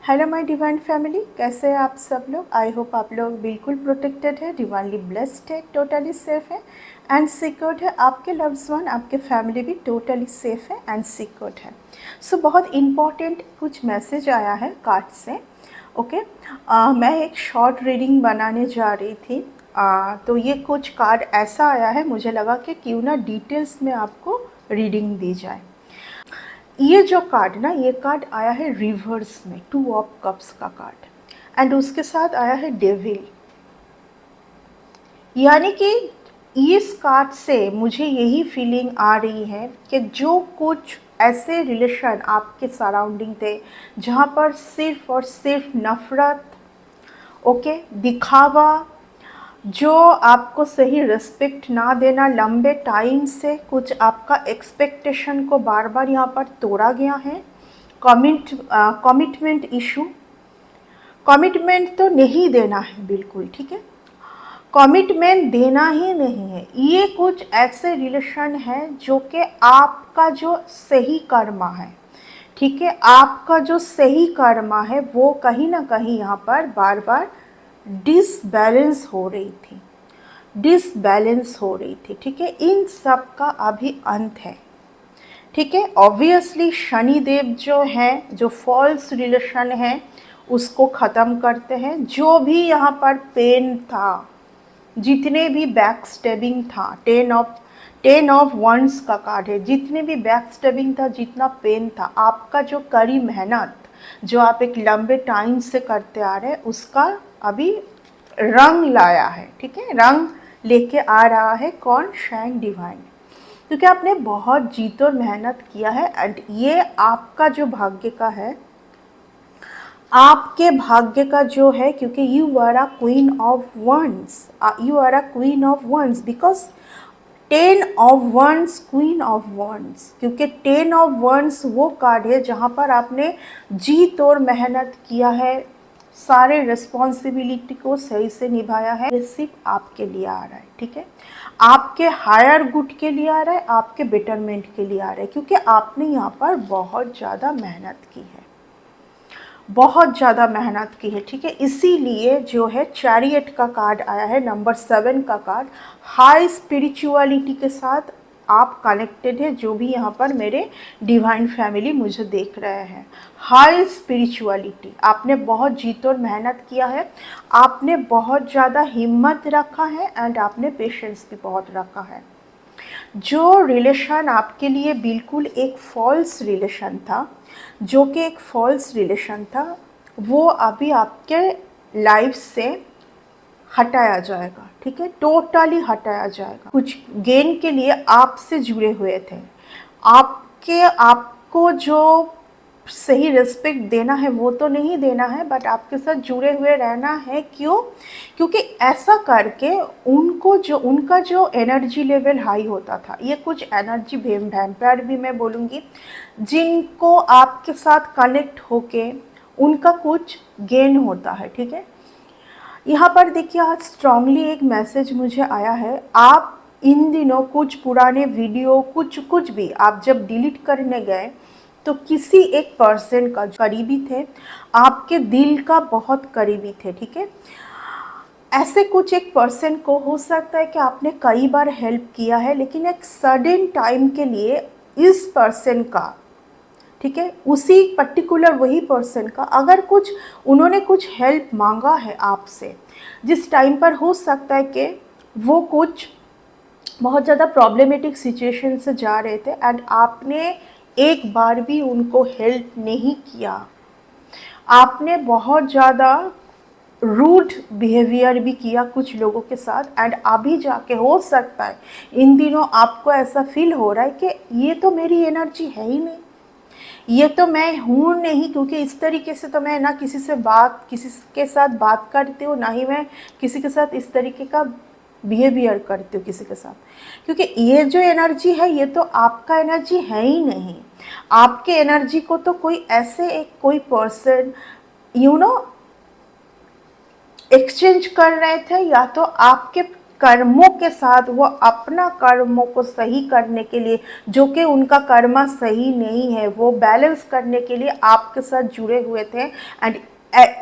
Hello my divine family, कैसे हैं आप सब लोग। आई होप आप लोग बिल्कुल प्रोटेक्टेड है, डिवाइनली ब्लेस्ड है, टोटली सेफ है एंड सिक्योर्ड है। आपके लव्ड वन, आपके फैमिली भी टोटली सेफ है एंड सिक्योर्ड है। सो बहुत इम्पॉर्टेंट कुछ मैसेज आया है कार्ड से। ओके मैं एक शॉर्ट रीडिंग बनाने जा रही थी। तो ये कुछ कार्ड ऐसा आया है, मुझे लगा कि क्यों ना डिटेल्स में आपको रीडिंग दी जाए। ये जो कार्ड ना, ये कार्ड आया है रिवर्स में, 2 ऑफ कप्स का कार्ड एंड उसके साथ आया है डेविल। यानी कि इस कार्ड से मुझे यही फीलिंग आ रही है कि जो कुछ ऐसे रिलेशन आपके सराउंडिंग थे जहाँ पर सिर्फ और सिर्फ नफ़रत, ओके, दिखावा, जो आपको सही रिस्पेक्ट ना देना, लंबे टाइम से कुछ आपका एक्सपेक्टेशन को बार बार यहाँ पर तोड़ा गया है। कमिटमेंट इशू, कमिटमेंट तो नहीं देना है बिल्कुल, ठीक है, कमिटमेंट देना ही नहीं है। ये कुछ ऐसे रिलेशन है जो कि आपका जो सही कर्मा है, ठीक है, आपका जो सही कर्मा है वो कहीं ना कहीं यहाँ पर बार बार डिसबैलेंस हो रही थी, डिसबैलेंस हो रही थी, ठीक है। इन सब का अभी अंत है, ठीक है। ऑब्वियसली शनिदेव जो है, जो फॉल्स रिलेशन है उसको ख़त्म करते हैं। जो भी यहाँ पर पेन था, जितने भी बैक स्टेबिंग था, टेन ऑफ वंस का कार्ड है, जितने भी बैक स्टेबिंग था, जितना पेन था, आपका जो कड़ी मेहनत जो आप एक लंबे टाइम से करते आ रहे हैं उसका अभी रंग लाया है, ठीक है, रंग लेके आ रहा है। कौन? Shine divine. क्योंकि आपने बहुत जीत और मेहनत किया है एंड ये आपका जो भाग्य का है, आपके भाग्य का जो है, क्योंकि you are a queen of wands, you are a queen of wands because 10 of wands, queen of wands, क्योंकि 10 ऑफ वंस वो कार्ड है जहाँ पर आपने जीत और मेहनत किया है, सारे रिस्पॉन्सिबिलिटी को सही से निभाया है। ये सिर्फ आपके लिए आ रहा है, ठीक है, आपके हायर गुड के लिए आ रहा है, आपके बेटरमेंट के लिए आ रहा है, क्योंकि आपने यहाँ पर बहुत ज़्यादा मेहनत की है, बहुत ज़्यादा मेहनत की है, ठीक है। इसीलिए जो है चैरियट का कार्ड आया है, नंबर 7 का कार्ड। हाई स्पिरिचुअलिटी के साथ आप कनेक्टेड है, जो भी यहाँ पर मेरे डिवाइन फैमिली मुझे देख रहे हैं। हाई स्पिरिचुअलिटी, आपने बहुत जीत और मेहनत किया है, आपने बहुत ज़्यादा हिम्मत रखा है एंड आपने पेशेंस भी बहुत रखा है। जो रिलेशन आपके लिए बिल्कुल एक फॉल्स रिलेशन था, जो कि एक फॉल्स रिलेशन था, वो अभी आपके लाइफ से हटाया जाएगा, ठीक है, टोटली हटाया जाएगा। कुछ गेन के लिए आपसे जुड़े हुए थे, आपको जो सही रिस्पेक्ट देना है वो तो नहीं देना है, बट आपके साथ जुड़े हुए रहना है। क्यों? क्योंकि ऐसा करके उनका जो एनर्जी लेवल हाई होता था, ये कुछ एनर्जी वैम्पायर भी मैं बोलूँगी, जिनको आपके साथ कनेक्ट होके उनका कुछ गेन होता है, ठीक है। यहाँ पर देखिए, आज स्ट्रांगली एक मैसेज मुझे आया है। आप इन दिनों कुछ पुराने वीडियो, कुछ भी आप जब डिलीट करने गए तो किसी एक पर्सन का करीबी थे, आपके दिल का बहुत करीबी थे, ठीक है। ऐसे कुछ एक पर्सन को हो सकता है कि आपने कई बार हेल्प किया है, लेकिन एक सडन टाइम के लिए इस पर्सन का, ठीक है, उसी पर्टिकुलर वही पर्सन का अगर कुछ उन्होंने कुछ हेल्प मांगा है आपसे, जिस टाइम पर हो सकता है कि वो कुछ बहुत ज़्यादा प्रॉब्लमेटिक सिचुएशन से जा रहे थे एंड आपने एक बार भी उनको हेल्प नहीं किया, आपने बहुत ज़्यादा रूड बिहेवियर भी किया कुछ लोगों के साथ एंड अभी जाके हो सकता है इन दिनों आपको ऐसा फील हो रहा है कि ये तो मेरी एनर्जी है ही नहीं, ये तो मैं हूँ नहीं, क्योंकि इस तरीके से तो मैं ना किसी के साथ बात करती हूँ, ना ही मैं किसी के साथ इस तरीके का बिहेवियर करती हूँ किसी के साथ, क्योंकि ये जो एनर्जी है ये तो आपका एनर्जी है ही नहीं। आपके एनर्जी को तो कोई पर्सन एक्सचेंज कर रहे थे, या तो आपके कर्मों के साथ, वो अपना कर्मों को सही करने के लिए, जो कि उनका कर्मा सही नहीं है, वो बैलेंस करने के लिए आपके साथ जुड़े हुए थे। एंड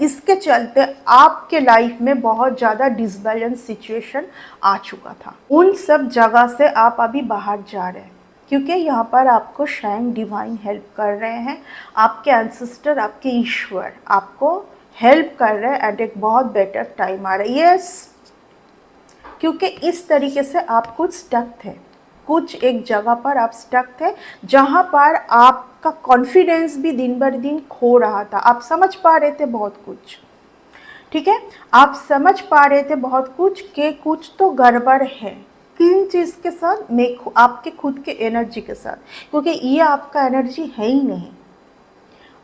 इसके चलते आपके लाइफ में बहुत ज़्यादा डिसबैलेंस सिचुएशन आ चुका था। उन सब जगह से आप अभी बाहर जा रहे हैं, क्योंकि यहाँ पर आपको शायद डिवाइन हेल्प कर रहे हैं। आपके एंसेस्टर, आपके ईश्वर आपको हेल्प कर रहे हैं एंड एक बहुत बेटर टाइम आ रहा है। यस, क्योंकि इस तरीके से आप कुछ स्टक थे, कुछ एक जगह पर आप स्टक थे, जहाँ पर आपका कॉन्फिडेंस भी दिन बर दिन खो रहा था। आप समझ पा रहे थे बहुत कुछ, ठीक है, आप समझ पा रहे थे बहुत कुछ कि कुछ तो गड़बड़ है। किन चीज़ के साथ? में आपके खुद के एनर्जी के साथ, क्योंकि ये आपका एनर्जी है ही नहीं।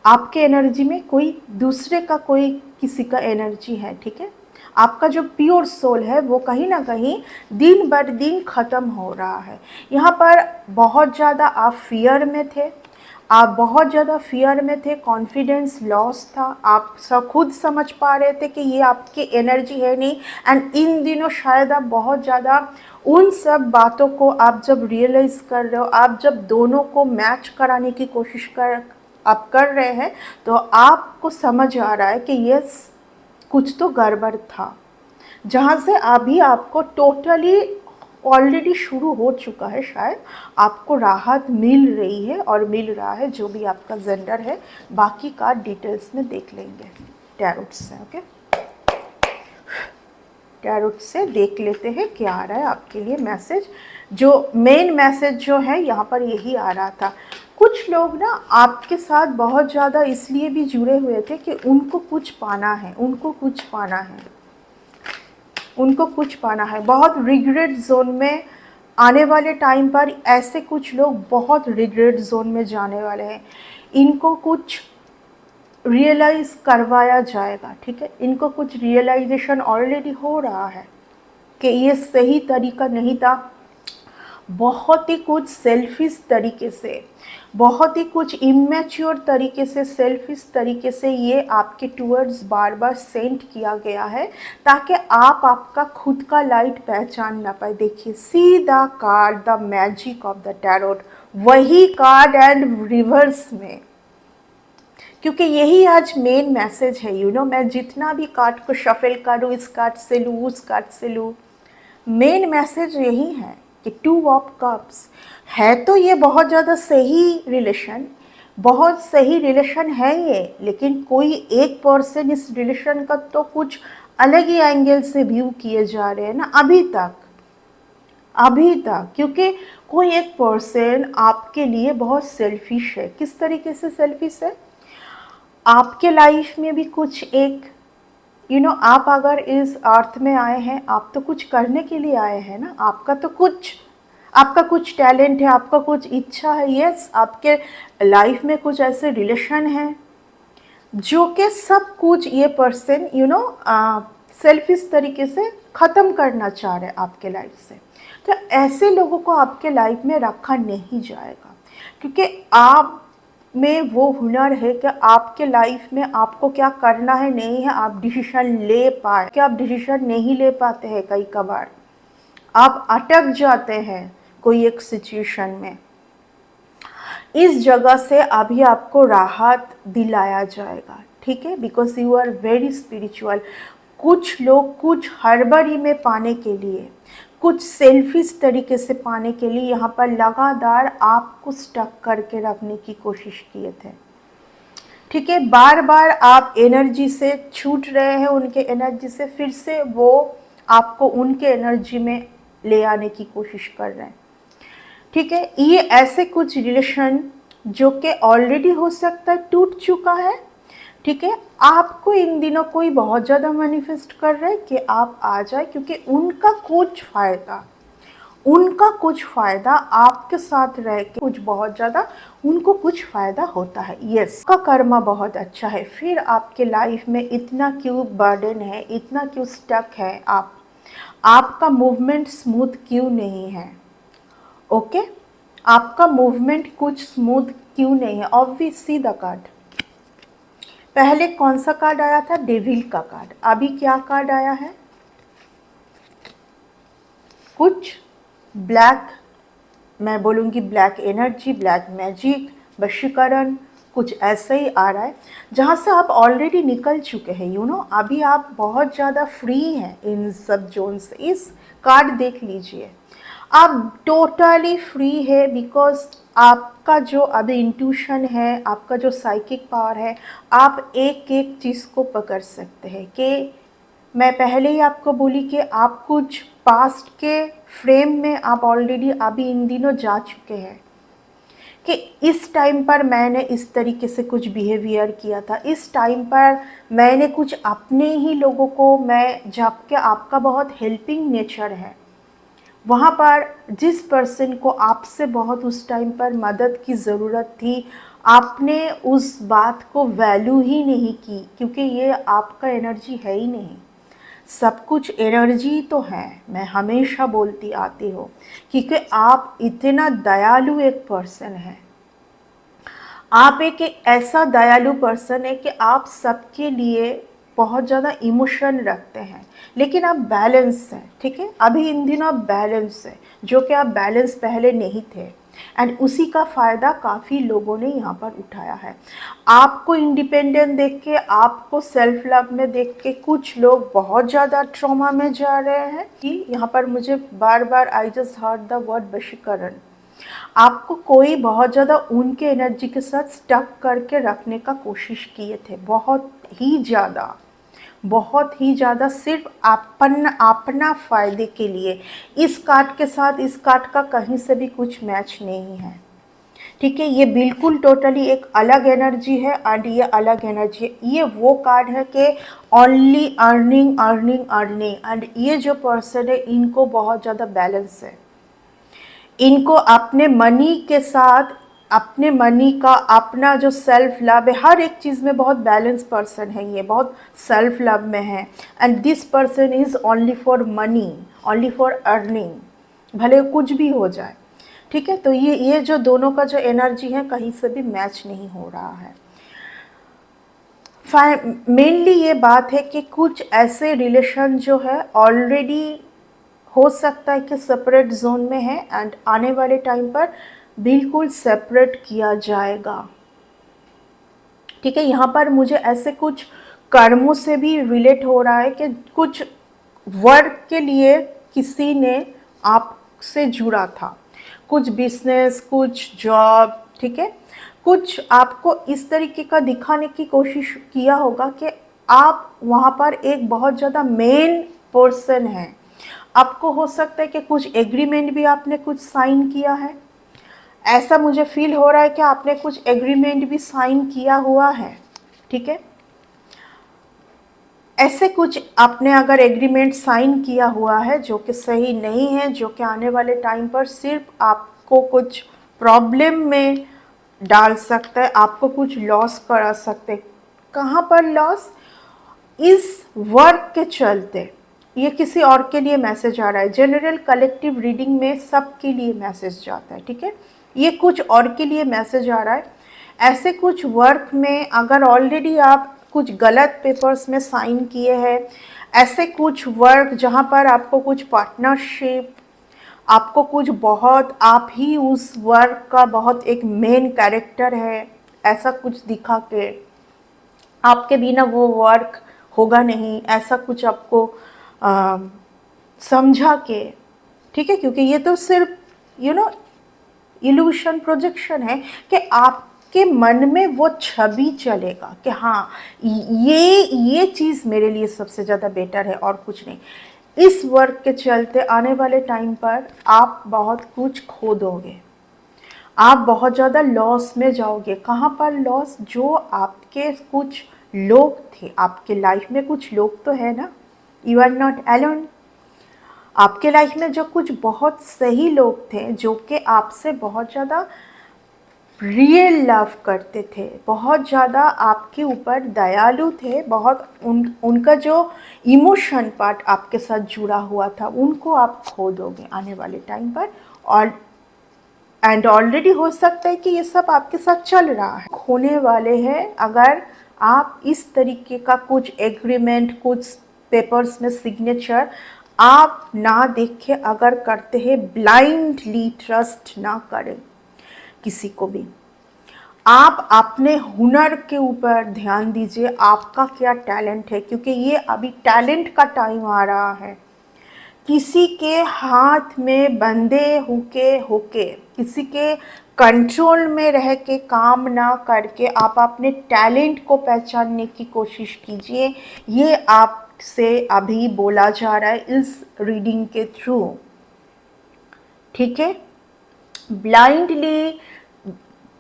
आपके एनर्जी में कोई दूसरे का, कोई किसी का एनर्जी है, ठीक है। आपका जो प्योर सोल है वो कहीं ना कहीं दिन बर दिन ख़त्म हो रहा है। यहाँ पर बहुत ज़्यादा आप फियर में थे, आप बहुत ज़्यादा फियर में थे, कॉन्फिडेंस लॉस था, आप सब खुद समझ पा रहे थे कि ये आपकी एनर्जी है नहीं। एंड इन दिनों शायद आप बहुत ज़्यादा उन सब बातों को आप जब रियलाइज़ कर रहे हो, आप जब दोनों को मैच कराने की कोशिश आप कर रहे हैं, तो आपको समझ आ रहा है कि यस, कुछ तो गड़बड़ था, जहाँ से अभी आपको टोटली ऑलरेडी शुरू हो चुका है। शायद आपको राहत मिल रही है और मिल रहा है, जो भी आपका जेंडर है। बाकी का डिटेल्स में देख लेंगे टैरोट से। ओके, टैरोट से देख लेते हैं क्या आ रहा है आपके लिए मैसेज। जो मेन मैसेज जो है यहाँ पर यही आ रहा था। कुछ लोग ना आपके साथ बहुत ज़्यादा इसलिए भी जुड़े हुए थे कि उनको कुछ पाना है, उनको कुछ पाना है, उनको कुछ पाना है। बहुत रिग्रेट जोन में आने वाले टाइम पर ऐसे कुछ लोग बहुत रिग्रेट जोन में जाने वाले हैं। इनको कुछ रियलाइज़ करवाया जाएगा, ठीक है। इनको कुछ रियलाइजेशन ऑलरेडी हो रहा है कि ये सही तरीका नहीं था। बहुत ही कुछ सेल्फिश तरीके से, बहुत ही कुछ इमेच्योर तरीके से, सेल्फिश तरीके से ये आपके टूवर्ड्स बार बार सेंड किया गया है, ताकि आप आपका खुद का लाइट पहचान ना पाए। देखिए, see the card, the magic of the tarot, वही कार्ड एंड रिवर्स में, क्योंकि यही आज मेन मैसेज है। मैं जितना भी कार्ड को शफल करूँ, इस कार्ड से लूँ, उस कार्ड से लूँ, मेन मैसेज यही है कि 2 ऑफ कप्स है। तो ये बहुत ज़्यादा सही रिलेशन, बहुत सही रिलेशन है ये, लेकिन कोई एक पर्सन इस रिलेशन का तो कुछ अलग ही एंगल से व्यू किए जा रहे हैं ना अभी तक, क्योंकि कोई एक पर्सन आपके लिए बहुत सेल्फिश है। किस तरीके से सेल्फिश है? आपके लाइफ में भी कुछ एक आप अगर इस अर्थ में आए हैं, आप तो कुछ करने के लिए आए हैं ना। आपका कुछ टैलेंट है, आपका कुछ इच्छा है। यस, आपके लाइफ में कुछ ऐसे रिलेशन हैं जो कि सब कुछ ये पर्सन सेल्फिश तरीके से ख़त्म करना चाह रहे हैं आपके लाइफ से। तो ऐसे लोगों को आपके लाइफ में रखा नहीं जाएगा, क्योंकि आप में वो हुनर है कि आपके लाइफ में आपको क्या करना है, नहीं है, आप डिसीजन ले पाए। क्या आप डिसीजन नहीं ले पाते हैं? कई कबार आप अटक जाते हैं कोई एक सिचुएशन में। इस जगह से अभी आपको राहत दिलाया जाएगा, ठीक है, because you are very spiritual. कुछ लोग कुछ हड़बड़ी में पाने के लिए, कुछ सेल्फिश तरीके से पाने के लिए यहाँ पर लगातार आपको स्टक करके रखने की कोशिश किए थे, ठीक है। बार बार आप एनर्जी से छूट रहे हैं, उनके एनर्जी से, फिर से वो आपको उनके एनर्जी में ले आने की कोशिश कर रहे हैं, ठीक है। ये ऐसे कुछ रिलेशन जो कि ऑलरेडी हो सकता है टूट चुका है, ठीक है। आपको इन दिनों कोई बहुत ज़्यादा मैनिफेस्ट कर रहा है कि आप आ जाए, क्योंकि उनका कुछ फ़ायदा आपके साथ रह के कुछ बहुत ज़्यादा उनको कुछ फ़ायदा होता है। यस, का कर्मा बहुत अच्छा है। फिर आपके लाइफ में इतना क्यों बर्डन है, इतना क्यों स्टक है, आपका मूवमेंट स्मूथ क्यों नहीं है? ओके, आपका मूवमेंट कुछ स्मूथ क्यों नहीं है? Obvious, see the card. पहले कौन सा कार्ड आया था? डेविल का कार्ड। अभी क्या कार्ड आया है? कुछ ब्लैक, मैं बोलूँगी ब्लैक एनर्जी, ब्लैक मैजिक, वशीकरण, कुछ ऐसा ही आ रहा है जहाँ से आप ऑलरेडी निकल चुके हैं। अभी आप बहुत ज़्यादा फ्री हैं इन सब जोन से। इस कार्ड देख लीजिए, आप टोटली फ्री है, बिकॉज आपका जो अभी इंट्यूशन है, आपका जो साइकिक पावर है, आप एक एक चीज़ को पकड़ सकते हैं। कि मैं पहले ही आपको बोली कि आप कुछ पास्ट के फ्रेम में आप ऑलरेडी अभी इन दिनों जा चुके हैं कि इस टाइम पर मैंने इस तरीके से कुछ बिहेवियर किया था, इस टाइम पर मैंने कुछ अपने ही लोगों को, मैं जबकि आपका बहुत हेल्पिंग नेचर है, वहाँ पर जिस पर्सन को आपसे बहुत उस टाइम पर मदद की ज़रूरत थी, आपने उस बात को वैल्यू ही नहीं की, क्योंकि ये आपका एनर्जी है ही नहीं। सब कुछ एनर्जी तो है, मैं हमेशा बोलती आती हूँ, क्योंकि आप इतना दयालु एक पर्सन हैं। आप एक ऐसा दयालु पर्सन है कि आप सबके लिए बहुत ज़्यादा इमोशन रखते हैं, लेकिन आप बैलेंस हैं, ठीक है। अभी इन दिनों आप बैलेंस है, जो कि आप बैलेंस पहले नहीं थे, एंड उसी का फ़ायदा काफ़ी लोगों ने यहाँ पर उठाया है। आपको इंडिपेंडेंट देख के, आपको सेल्फ लव में देख के कुछ लोग बहुत ज़्यादा ट्रॉमा में जा रहे हैं। कि यहाँ पर मुझे बार बार I just heard the word वशीकरण। आपको कोई बहुत ज़्यादा उनके एनर्जी के साथ स्टक करके रखने का कोशिश किए थे, बहुत ही ज़्यादा, सिर्फ अपना फ़ायदे के लिए। इस कार्ड के साथ इस कार्ड का कहीं से भी कुछ मैच नहीं है, ठीक है। ये बिल्कुल टोटली एक अलग एनर्जी है, एंड ये अलग एनर्जी है। ये वो कार्ड है कि only earning earning earning, and ये जो पर्सन है, इनको बहुत ज़्यादा बैलेंस है। इनको अपने मनी के साथ, अपने मनी का अपना जो सेल्फ लव है, हर एक चीज़ में बहुत बैलेंस पर्सन है, ये बहुत सेल्फ लव में है। And this person is only for money, only for earning, भले कुछ भी हो जाए, ठीक है। तो ये जो दोनों का जो एनर्जी है, कहीं से भी मैच नहीं हो रहा है। मेनली ये बात है कि कुछ ऐसे रिलेशन जो है ऑलरेडी हो सकता है कि सेपरेट जोन में है, एंड आने वाले टाइम पर बिल्कुल सेपरेट किया जाएगा, ठीक है। यहाँ पर मुझे ऐसे कुछ कर्मों से भी रिलेट हो रहा है कि कुछ वर्क के लिए किसी ने आपसे जुड़ा था, कुछ बिजनेस, कुछ जॉब, ठीक है। कुछ आपको इस तरीके का दिखाने की कोशिश किया होगा कि आप वहाँ पर एक बहुत ज़्यादा मेन पर्सन हैं। आपको हो सकता है कि कुछ एग्रीमेंट भी आपने कुछ साइन किया है, ऐसा मुझे फील हो रहा है कि आपने कुछ एग्रीमेंट भी साइन किया हुआ है, ठीक है। ऐसे कुछ आपने अगर एग्रीमेंट साइन किया हुआ है जो कि सही नहीं है, जो कि आने वाले टाइम पर सिर्फ आपको कुछ प्रॉब्लम में डाल सकता है, आपको कुछ लॉस करा सकते। कहाँ पर लॉस? इस वर्क के चलते। ये किसी और के लिए मैसेज आ रहा है, जनरल कलेक्टिव रीडिंग में सबके लिए मैसेज जाता है, ठीक है। ये कुछ और के लिए मैसेज आ रहा है। ऐसे कुछ वर्क में अगर ऑलरेडी आप कुछ गलत पेपर्स में साइन किए हैं, ऐसे कुछ वर्क जहाँ पर आपको कुछ पार्टनरशिप, आपको कुछ बहुत, आप ही उस वर्क का बहुत एक मेन कैरेक्टर है, ऐसा कुछ दिखा के आपके बिना वो वर्क होगा नहीं, ऐसा कुछ आपको समझा के, ठीक है। क्योंकि ये तो सिर्फ इल्यूशन प्रोजेक्शन है कि आपके मन में वो छवि चलेगा कि हाँ, ये चीज़ मेरे लिए सबसे ज़्यादा बेटर है और कुछ नहीं। इस वर्क के चलते आने वाले टाइम पर आप बहुत कुछ खो दोगे, आप बहुत ज़्यादा लॉस में जाओगे। कहाँ पर लॉस? जो आपके कुछ लोग थे आपके लाइफ में, कुछ लोग तो है ना, यू आर नॉट अलोन। आपके लाइफ में जो कुछ बहुत सही लोग थे, जो कि आपसे बहुत ज़्यादा रियल लव करते थे, बहुत ज़्यादा आपके ऊपर दयालु थे, बहुत उनका जो इमोशन पार्ट आपके साथ जुड़ा हुआ था, उनको आप खो दोगे आने वाले टाइम पर। और एंड ऑलरेडी हो सकता है कि ये सब आपके साथ चल रहा है, होने वाले हैं अगर आप इस तरीके का कुछ एग्रीमेंट, कुछ पेपर्स में सिग्नेचर आप ना देख के अगर करते हैं, ब्लाइंडली ट्रस्ट ना करें किसी को भी। आप अपने हुनर के ऊपर ध्यान दीजिए, आपका क्या टैलेंट है, क्योंकि ये अभी टैलेंट का टाइम आ रहा है। किसी के हाथ में बंधे होके किसी के कंट्रोल में रह के काम ना करके आप अपने टैलेंट को पहचानने की कोशिश कीजिए। ये आपसे अभी बोला जा रहा है इस रीडिंग के थ्रू, ठीक है। ब्लाइंडली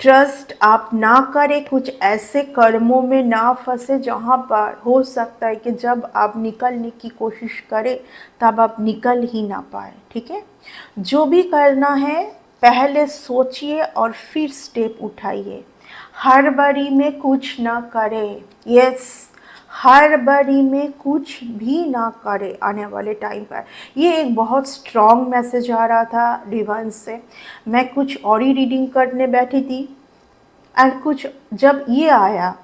ट्रस्ट आप ना करें, कुछ ऐसे कर्मों में ना फंसे जहाँ पर हो सकता है कि जब आप निकलने की कोशिश करें तब आप निकल ही ना पाए, ठीक है। जो भी करना है पहले सोचिए और फिर स्टेप उठाइए। हर बारी में कुछ ना करें, यस, हर बारी में कुछ भी ना करे आने वाले टाइम पर। ये एक बहुत स्ट्रॉन्ग मैसेज आ रहा था डिवाइन से। मैं कुछ और ही रीडिंग करने बैठी थी एंड कुछ जब ये आया,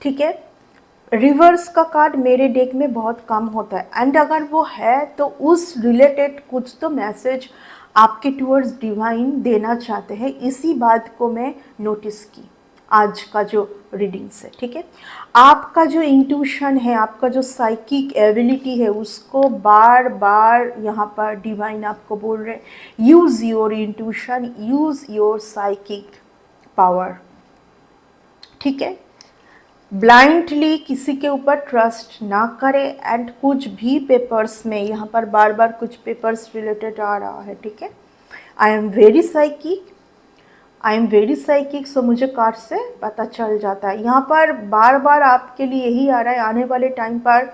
ठीक है, रिवर्स का कार्ड मेरे डेक में बहुत कम होता है एंड अगर वो है तो उस रिलेटेड कुछ तो मैसेज आपके टूवर्ड्स डिवाइन देना चाहते हैं। इसी बात को मैं नोटिस की आज का जो रीडिंग से, ठीक है। आपका जो इंट्यूशन है, आपका जो साइकिक एबिलिटी है, उसको बार बार यहाँ पर डिवाइन आपको बोल रहे हैं, use your intuition, use your psychic power, ठीक है। ब्लाइंडली किसी के ऊपर ट्रस्ट ना करें एंड कुछ भी पेपर्स में, यहाँ पर बार बार कुछ पेपर्स रिलेटेड आ रहा है, ठीक है। I am very psychic, I am very psychic, so मुझे कार्ड से पता चल जाता है। यहाँ पर बार बार आपके लिए यही आ रहा है, आने वाले टाइम पर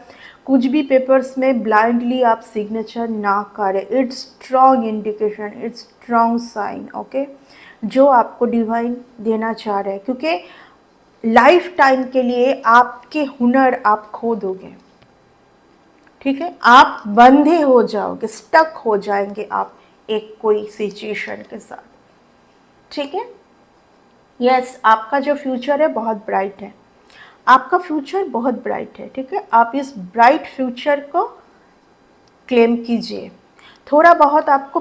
कुछ भी पेपर्स में ब्लाइंडली आप सिग्नेचर ना करें। It's strong indication, it's strong sign, okay, जो आपको डिवाइन देना चाह रहे हैं, क्योंकि लाइफ टाइम के लिए आपके हुनर आप खो दोगे, ठीक है। आप बंधे हो जाओगे, स्टक हो जाएंगे आप एक कोई सिचुएशन के साथ, ठीक है। यस, आपका जो फ्यूचर है बहुत ब्राइट है, आपका फ्यूचर बहुत ब्राइट है, ठीक है। आप इस ब्राइट फ्यूचर को क्लेम कीजिए। थोड़ा बहुत आपको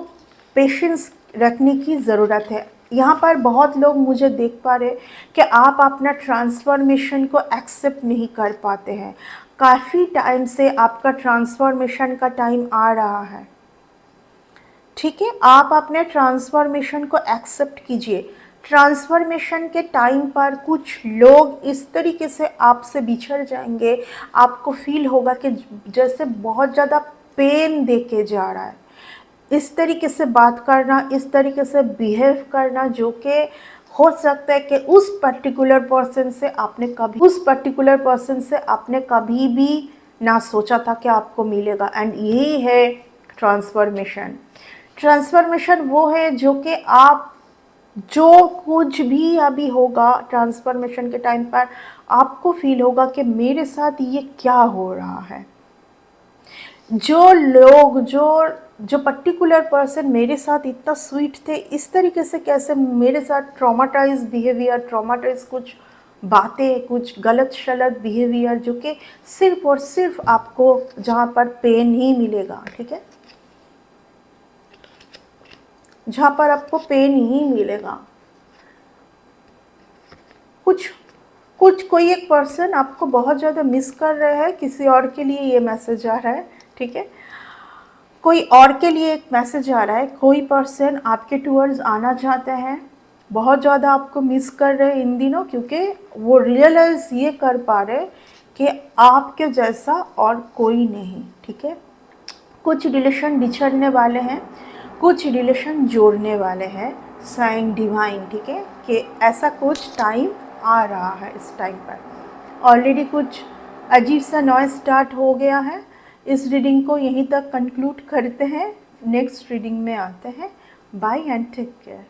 पेशेंस रखने की ज़रूरत है। यहाँ पर बहुत लोग मुझे देख पा रहे कि आप अपना ट्रांसफॉर्मेशन को एक्सेप्ट नहीं कर पाते हैं। काफ़ी टाइम से आपका ट्रांसफॉर्मेशन का टाइम आ रहा है, ठीक है। आप अपने ट्रांसफॉर्मेशन को एक्सेप्ट कीजिए। ट्रांसफॉर्मेशन के टाइम पर कुछ लोग इस तरीके से आपसे बिछड़ जाएंगे, आपको फील होगा कि जैसे बहुत ज़्यादा पेन देके जा रहा है। इस तरीके से बात करना, इस तरीके से बिहेव करना, जो कि हो सकता है कि उस पर्टिकुलर पर्सन से आपने कभी भी ना सोचा था कि आपको मिलेगा। एंड यही है ट्रांसफॉर्मेशन। ट्रांसफॉर्मेशन वो है जो कि आप जो कुछ भी अभी होगा ट्रांसफॉर्मेशन के टाइम पर आपको फील होगा कि मेरे साथ ये क्या हो रहा है। जो लोग जो पर्टिकुलर पर्सन मेरे साथ इतना स्वीट थे, इस तरीके से कैसे मेरे साथ ट्रॉमाटाइज बिहेवियर, ट्रॉमाटाइज कुछ बातें, कुछ गलत शलत बिहेवियर, जो कि सिर्फ और सिर्फ आपको जहाँ पर पेन ही मिलेगा, ठीक है, जहाँ पर आपको पेन ही मिलेगा। कोई एक पर्सन आपको बहुत ज़्यादा मिस कर रहा है, किसी और के लिए ये मैसेज आ रहा है, ठीक है। कोई और के लिए एक मैसेज आ रहा है, कोई पर्सन आपके टूवर्ड्स आना चाहते हैं, बहुत ज़्यादा आपको मिस कर रहे हैं इन दिनों, क्योंकि वो रियलाइज़ ये कर पा रहे कि आपके जैसा और कोई नहीं, ठीक है। कुछ रिलेशन बिछड़ने वाले हैं, कुछ रिलेशन जोड़ने वाले हैं, साइन डिवाइन, ठीक है, कि ऐसा कुछ टाइम आ रहा है। इस टाइम पर ऑलरेडी कुछ अजीब सा नॉइज़ स्टार्ट हो गया है। इस रीडिंग को यहीं तक कंक्लूड करते हैं, नेक्स्ट रीडिंग में आते हैं। Bye and take care.